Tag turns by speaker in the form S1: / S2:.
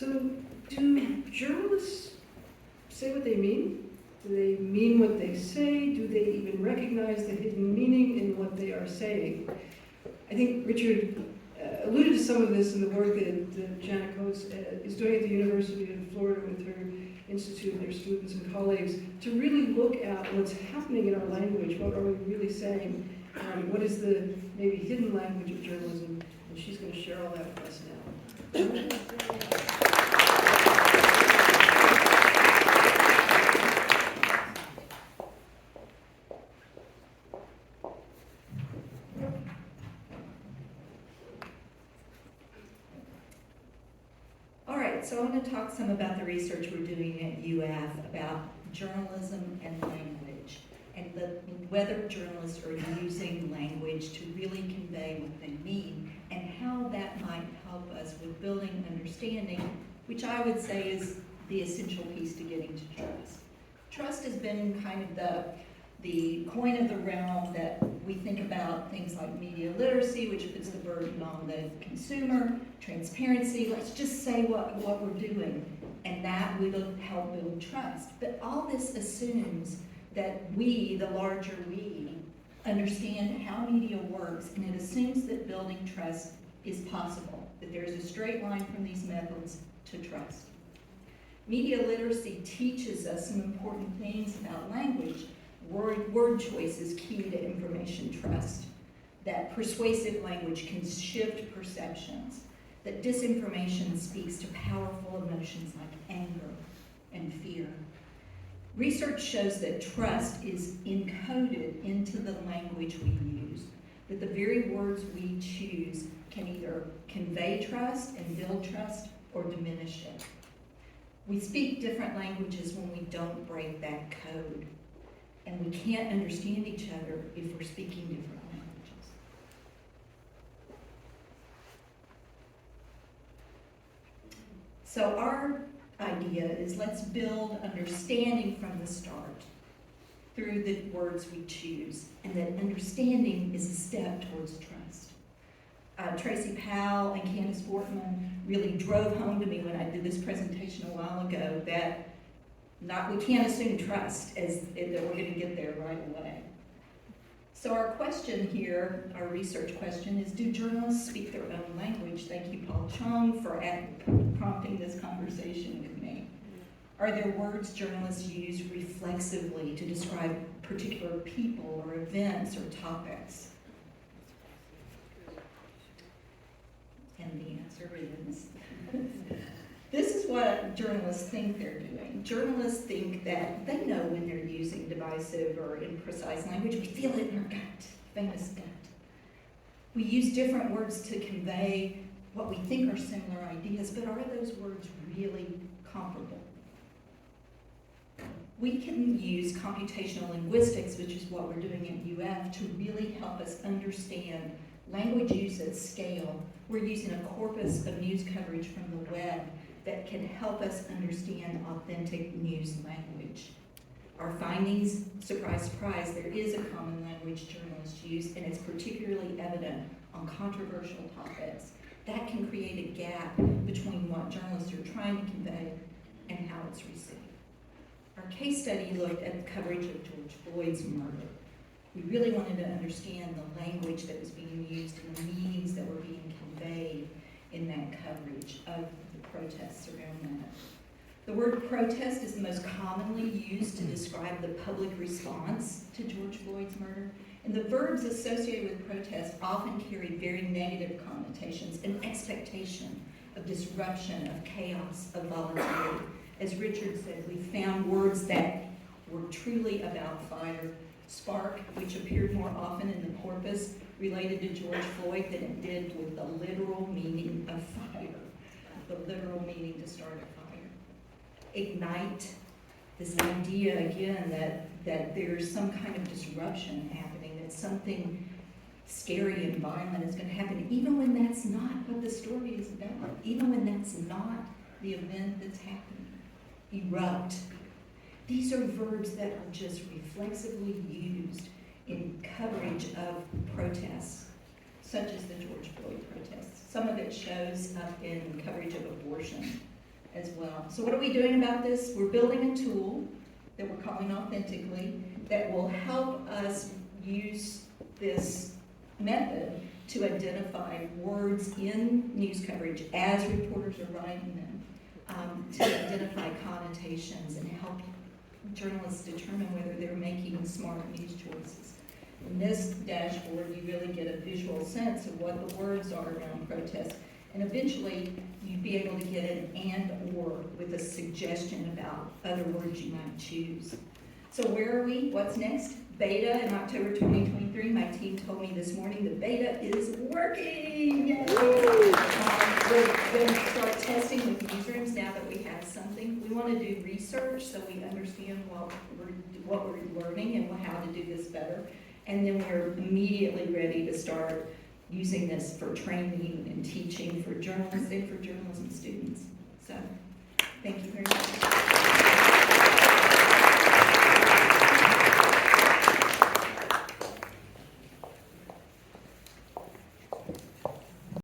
S1: So, do journalists say what they mean? Do they mean what they say? Do they even recognize the hidden meaning in what they are saying? I think Richard alluded to some of this in the work that Janet Coates is doing at the University of Florida with her institute and their students and colleagues, to really look at what's happening in our language. What are we really saying? What is the maybe hidden language of journalism? And she's going to share all that with us now.
S2: So I'm going to talk some about the research we're doing at UF about journalism and language, and whether journalists are using language to really convey what they mean, and how that might help us with building understanding, which I would say is the essential piece to getting to trust. Trust has been kind of the coin of the realm that we think about things like media literacy, which puts the burden on the consumer, transparency, let's just say what we're doing, and that will help build trust. But all this assumes that we, the larger we, understand how media works, and it assumes that building trust is possible, that there's a straight line from these methods to trust. Media literacy teaches us some important things about language. Word choice is key to information trust. That persuasive language can shift perceptions. That disinformation speaks to powerful emotions like anger and fear. Research shows that trust is encoded into the language we use, that the very words we choose can either convey trust and build trust or diminish it. We speak different languages when we don't break that code. And we can't understand each other if we're speaking different languages. So our idea is let's build understanding from the start through the words we choose, and that understanding is a step towards trust. Tracy Powell and Candace Wortman really drove home to me when I did this presentation a while ago that we can't assume trust as that we're going to get there right away. So our question here, our research question is, do journalists speak their own language? Thank you, Paul Chung, for prompting this conversation with me. Are there words journalists use reflexively to describe particular people or events or topics? And the answer is this is what journalists think they're doing. Journalists think that they know when they're using divisive or imprecise language. We feel it in our gut, famous gut. We use different words to convey what we think are similar ideas, but are those words really comparable? We can use computational linguistics, which is what we're doing at UF, to really help us understand language use at scale. We're using a corpus of news coverage from the web that can help us understand authentic news language. Our findings, surprise, surprise, there is a common language journalists use, and it's particularly evident on controversial topics. That can create a gap between what journalists are trying to convey and how it's received. Our case study looked at the coverage of George Floyd's murder. We really wanted to understand the language that was being used and the meanings that were being conveyed in that coverage of the protests around that. The word protest is the most commonly used to describe the public response to George Floyd's murder, and the verbs associated with protest often carry very negative connotations, an expectation of disruption, of chaos, of volatility. As Richard said, we found words that were truly about fire. Spark, which appeared more often in the corpus, related to George Floyd than it did with the literal meaning of fire, the literal meaning to start a fire. Ignite, this idea again that there's some kind of disruption happening, that something scary and violent is going to happen, even when that's not what the story is about, even when that's not the event that's happening. Erupt. These are verbs that are just reflexively used in coverage of protests, such as the George Floyd protests. Some of it shows up in coverage of abortion. as well. So what are we doing about this? We're building a tool that we're calling Authentically that will help us use this method to identify words in news coverage as reporters are writing them, to identify connotations and help journalists determine whether they're making smart news choices. In this dashboard, you really get a visual sense of what the words are around protest, and eventually you'd be able to get an and or with a suggestion about other words you might choose. So where are we? What's next? Beta in October 2023. My team told me this morning the beta is working. Yay! We're going to start testing with newsrooms now that we have something. We want to do research so we understand what we're learning and how to do this better. And then we're immediately ready to start using this for training and teaching for journalists and for journalism students. So